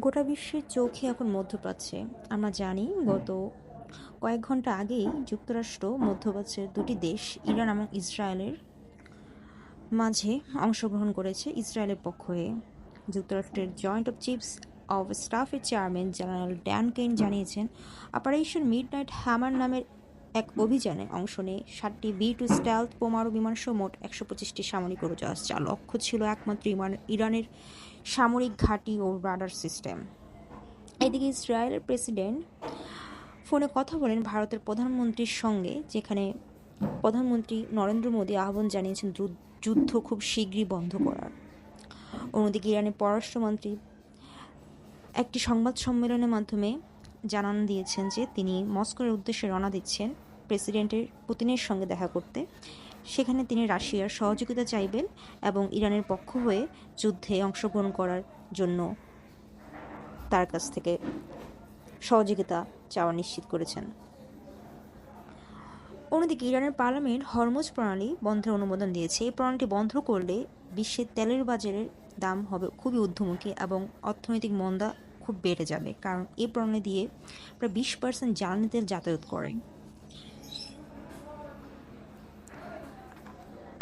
গোটা বিশ্বের চোখে এখন মধ্যপ্রাচ্যে। আমরা জানি গত কয়েক ঘন্টা আগেই যুক্তরাষ্ট্র মধ্যপ্রাচ্যের দুটি দেশ ইরান এবং ইসরায়েলের মাঝে অংশগ্রহণ করেছে ইসরায়েলের পক্ষ হয়ে। যুক্তরাষ্ট্রের joint of chiefs of staff chairman general Dan Caine জানিয়েছেন, অপারেশন মিডনাইট হ্যামার নামের এক অভিযানে অংশ নিয়ে 7টি বি-2 স্টেলথ বোমারু বিমানসহ মোট 125টি সামরিক উড়োজাহাজ, যার লক্ষ্য ছিল একমাত্র ইরানের সামরিক ঘাঁটি ও রাডার সিস্টেম। এদিকে ইসরায়েলের প্রেসিডেন্ট ফোনে কথা বলেন ভারতের প্রধানমন্ত্রীর সঙ্গে, যেখানে প্রধানমন্ত্রী নরেন্দ্র মোদী আহ্বান জানিয়েছেন যুদ্ধ খুব শীঘ্রই বন্ধ করার। অন্যদিকে ইরানের পররাষ্ট্রমন্ত্রী একটি সংবাদ সম্মেলনের মাধ্যমে জানান দিয়েছেন যে তিনি মস্কোর উদ্দেশ্যে রওনা দিচ্ছেন প্রেসিডেন্টের পুতিনের সঙ্গে দেখা করতে। সেখানে তিনি রাশিয়ার সহযোগিতা চাইবেন এবং ইরানের পক্ষ হয়ে যুদ্ধে অংশগ্রহণ করার জন্য তার কাছ থেকে সহযোগিতা চাওয়া নিশ্চিত করেছেন। অন্যদিকে ইরানের পার্লামেন্ট হরমুজ প্রণালী বন্ধের অনুমোদন দিয়েছে। এই প্রণালীটি বন্ধ করলে বিশ্বের তেলের বাজারের দাম হবে খুবই ঊর্ধ্বমুখী এবং অর্থনৈতিক মন্দা খুব বেড়ে যাবে, কারণ এই প্রণালী দিয়ে প্রায় 20% জ্বালানি তেল যাতায়াত করে।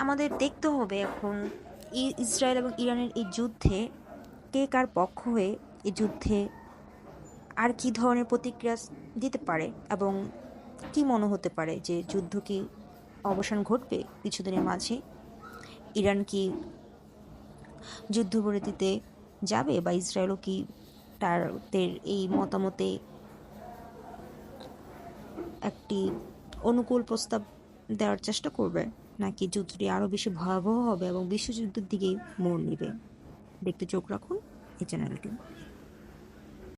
আমাদের দেখতে হবে এখন ইসরায়েল এবং ইরানের এই যুদ্ধে কে কার পক্ষ হয়ে এই যুদ্ধে আর কি ধরনের প্রতিক্রিয়া দিতে পারে এবং কি মনে হতে পারে যে যুদ্ধ কি অবসান ঘটবে কিছুদিনের মাঝে। ইরান কি যুদ্ধবিরতিতে যাবে বা ইসরায়েলও কি তাদের এই মতামতে একটি অনুকূল প্রস্তাব দেওয়ার চেষ্টা করবে, নাকি যুদ্ধটি আরও বেশি ভয়াবহ হবে এবং বিশ্বযুদ্ধের দিকে মোড় নেবে। দেখতে চোখ রাখুন এই চ্যানেলটি।